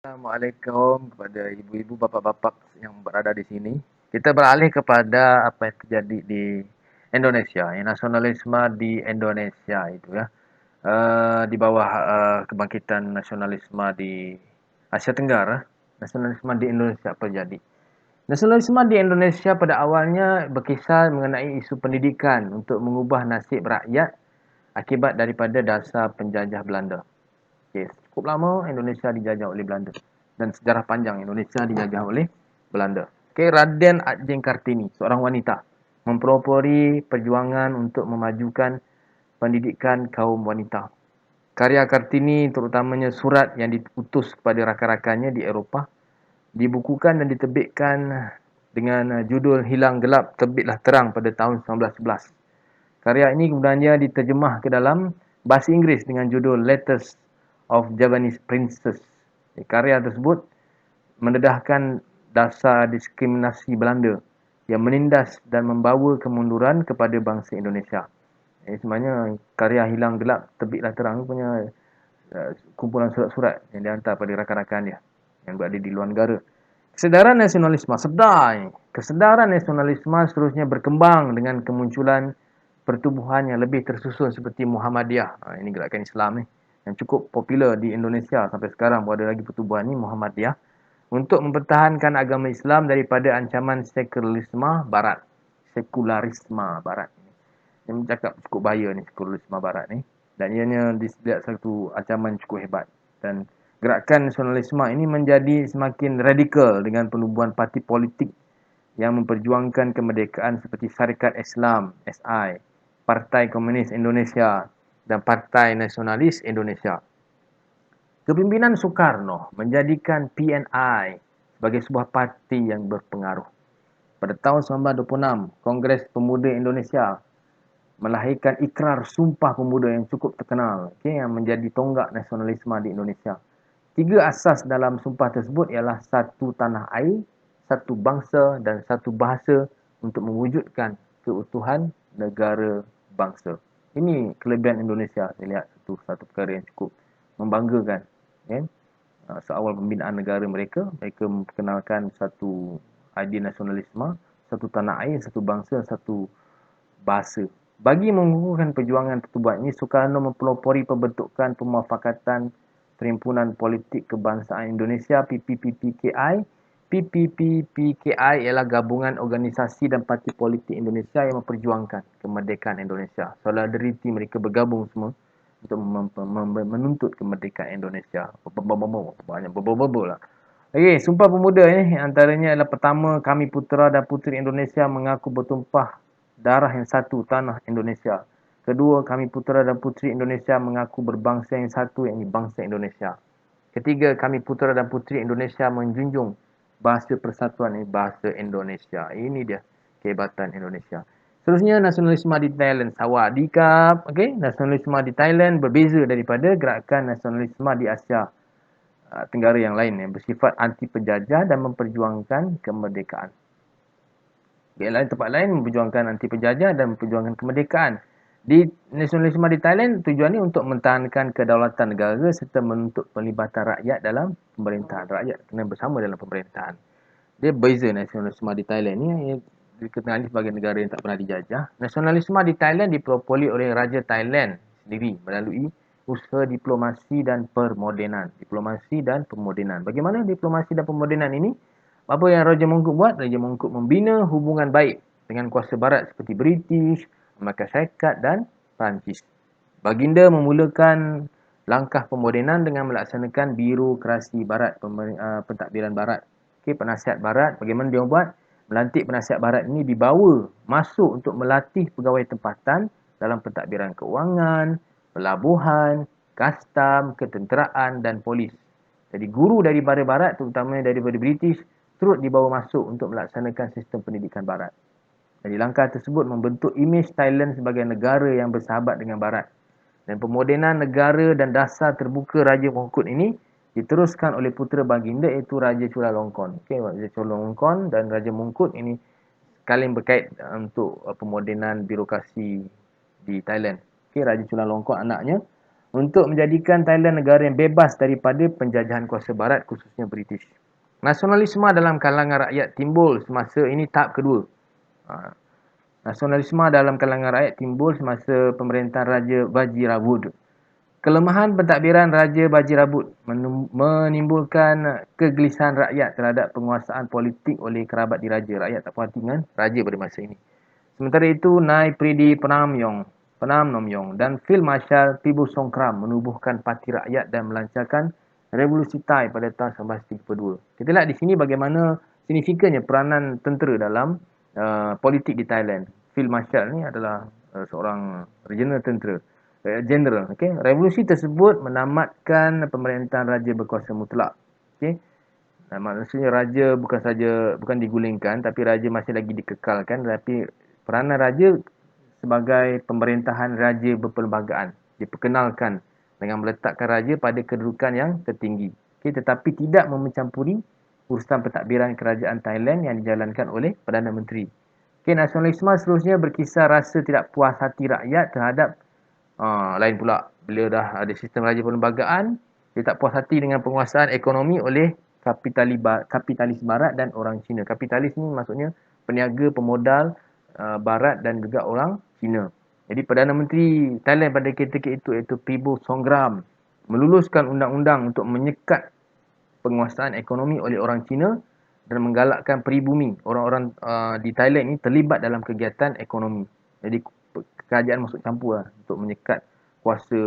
Assalamualaikum kepada ibu-ibu, bapa-bapa yang berada di sini. Kita beralih kepada apa yang terjadi di Indonesia, nasionalisme di Indonesia itu ya. Di bawah kebangkitan nasionalisme di Asia Tenggara, nasionalisme di Indonesia terjadi. Nasionalisme di Indonesia pada awalnya berkisar mengenai isu pendidikan untuk mengubah nasib rakyat akibat daripada dasar penjajah Belanda. Okay. Cukup lama Indonesia dijajah oleh Belanda dan sejarah panjang Indonesia dijajah oleh Belanda. Okay. Raden Adjeng Kartini, seorang wanita, mempelopori perjuangan untuk memajukan pendidikan kaum wanita. Karya Kartini terutamanya surat yang diutus kepada rakan-rakannya di Eropah dibukukan dan diterbitkan dengan judul Hilang Gelap Terbitlah Terang pada tahun 1911. Karya ini kemudiannya diterjemah ke dalam bahasa Inggeris dengan judul Letters of Javanese Princess. Karya tersebut mendedahkan dasar diskriminasi Belanda yang menindas dan membawa kemunduran kepada bangsa Indonesia. Sebenarnya karya Hilang Gelap Terbitlah Terang punya kumpulan surat-surat yang dihantar pada rakan-rakan dia yang berada di luar negara. Kesedaran nasionalisme kesedaran nasionalisme seterusnya berkembang dengan kemunculan pertubuhan yang lebih tersusun seperti Muhammadiyah. Ini gerakan Islam ni yang cukup popular di Indonesia sampai sekarang pun ada lagi pertubuhan ni, Muhammadiyah, untuk mempertahankan agama Islam daripada ancaman sekularisme barat. Yang cakap cukup bahaya ni sekularisme barat ni, dan ianya dilihat satu ancaman cukup hebat. Dan gerakan nasionalisme ini menjadi semakin radikal dengan penubuhan parti politik yang memperjuangkan kemerdekaan seperti Syarikat Islam (SI), Partai Komunis Indonesia dan Partai Nasionalis Indonesia. Kepimpinan Soekarno menjadikan PNI sebagai sebuah parti yang berpengaruh. Pada tahun 1926, Kongres Pemuda Indonesia melahirkan Ikrar Sumpah Pemuda yang cukup terkenal, yang menjadi tonggak nasionalisme di Indonesia. 3 asas dalam sumpah tersebut ialah satu tanah air, satu bangsa dan satu bahasa untuk mewujudkan keutuhan negara bangsa. Ini kelebihan Indonesia. Saya lihat satu perkara yang cukup membanggakan. Seawal pembinaan negara mereka memperkenalkan satu idea nasionalisme, satu tanah air, satu bangsa, satu bahasa. Bagi mengukuhkan perjuangan pertubuhan ini, Soekarno mempelopori pembentukan Pemufakatan Perhimpunan Politik Kebangsaan Indonesia PPPKI. PPPKI ialah gabungan organisasi dan parti politik Indonesia yang memperjuangkan kemerdekaan Indonesia. Solidariti mereka bergabung semua untuk menuntut kemerdekaan Indonesia. Banyak berbual lah. Okey, Sumpah Pemuda ni antaranya adalah pertama, kami putera dan puteri Indonesia mengaku bertumpah darah yang satu, tanah Indonesia. Kedua, kami putera dan puteri Indonesia mengaku berbangsa yang satu, yakni bangsa Indonesia. Ketiga, kami putera dan puteri Indonesia menjunjung bahasa persatuan, ini bahasa Indonesia. Ini dia kehebatan Indonesia. Seterusnya, nasionalisme di Thailand. Sawadikap. Okay? Nasionalisme di Thailand berbeza daripada gerakan nasionalisme di Asia Tenggara yang lain yang bersifat anti penjajah dan memperjuangkan kemerdekaan. Di tempat lain memperjuangkan anti penjajah dan memperjuangkan kemerdekaan. Di nasionalisme di Thailand, tujuannya untuk mempertahankan kedaulatan negara serta menuntut pelibatan rakyat dalam pemerintahan. Rakyat kena bersama dalam pemerintahan. Dia beza nasionalisme di Thailand ni, dikenali sebagai negara yang tak pernah dijajah. Nasionalisme di Thailand dipelopori oleh Raja Thailand sendiri melalui usaha diplomasi dan permodenan. Diplomasi dan pemodenan. Bagaimana diplomasi dan pemodenan ini? Apa yang Raja Mongkut buat? Raja Mongkut membina hubungan baik dengan kuasa barat seperti British, Amerika Syarikat dan Perancis. Baginda memulakan langkah pemodenan dengan melaksanakan birokrasi barat, pentadbiran barat. Okay, penasihat barat, bagaimana dia buat? Melantik penasihat barat ini dibawa masuk untuk melatih pegawai tempatan dalam pentadbiran keuangan, pelabuhan, kastam, ketenteraan dan polis. Jadi guru daripada barat, terutamanya daripada British, turut dibawa masuk untuk melaksanakan sistem pendidikan barat. Jadi langkah tersebut membentuk imej Thailand sebagai negara yang bersahabat dengan barat. Dan pemodenan negara dan dasar terbuka Raja Mongkut ini diteruskan oleh putera baginda iaitu Raja Chulalongkorn. Okay, Raja Chulalongkorn dan Raja Mongkut ini saling berkait untuk pemodenan birokrasi di Thailand. Okay, Raja Chulalongkorn anaknya, untuk menjadikan Thailand negara yang bebas daripada penjajahan kuasa barat, khususnya British. Nasionalisme dalam kalangan rakyat timbul semasa ini tahap kedua. Ha. Nasionalisme dalam kalangan rakyat timbul semasa pemerintahan Raja Vajirabud. Kelemahan pentadbiran Raja Vajirabud menimbulkan kegelisahan rakyat terhadap penguasaan politik oleh kerabat diraja. Rakyat tak puas hati dengan raja pada masa ini. Sementara itu, Nai Pridi Penamnomyong dan Field Marshal Pibu Songkram menubuhkan Parti Rakyat dan melancarkan Revolusi Thai pada tahun 1932. Kita lihat di sini bagaimana signifikannya peranan tentera dalam politik di Thailand. Field Marshal ni adalah seorang regional tentera. General. Okay. Revolusi tersebut menamatkan pemerintahan raja berkuasa mutlak. Okay. Maksudnya raja bukan digulingkan, tapi raja masih lagi dikekalkan, tapi peranan raja sebagai pemerintahan raja berperlembagaan diperkenalkan dengan meletakkan raja pada kedudukan yang tertinggi. Okay, tetapi tidak mencampuri urusan pentadbiran kerajaan Thailand yang dijalankan oleh Perdana Menteri. Okay, nasionalisme seterusnya berkisar rasa tidak puas hati rakyat terhadap lain pula. Bila dah ada sistem raja perlembagaan, dia tak puas hati dengan penguasaan ekonomi oleh kapitalis barat dan orang Cina. Kapitalis ni maksudnya peniaga, pemodal barat dan juga orang Cina. Jadi Perdana Menteri Thailand pada ketika itu iaitu Pibu Songkram meluluskan undang-undang untuk menyekat penguasaan ekonomi oleh orang Cina dan menggalakkan peribumi. Orang-orang di Thailand ini terlibat dalam kegiatan ekonomi. Jadi kerajaan masuk campur lah untuk menyekat kuasa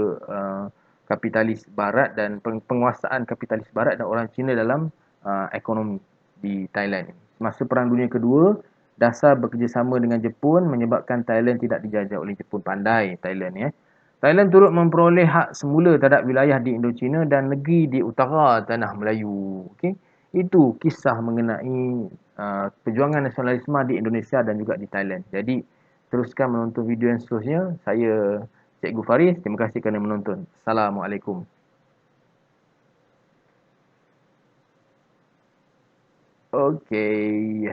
kapitalis barat dan penguasaan kapitalis barat dan orang Cina dalam ekonomi di Thailand. Masa Perang Dunia Kedua, dasar bekerjasama dengan Jepun menyebabkan Thailand tidak dijajah oleh Jepun. Pandai Thailand ya. Thailand turut memperoleh hak semula terhadap wilayah di Indochina dan negeri di utara tanah Melayu. Okay? Itu kisah mengenai perjuangan nasionalisme di Indonesia dan juga di Thailand. Jadi teruskan menonton video yang seterusnya. Saya Cikgu Faris. Terima kasih kerana menonton. Assalamualaikum. Okey.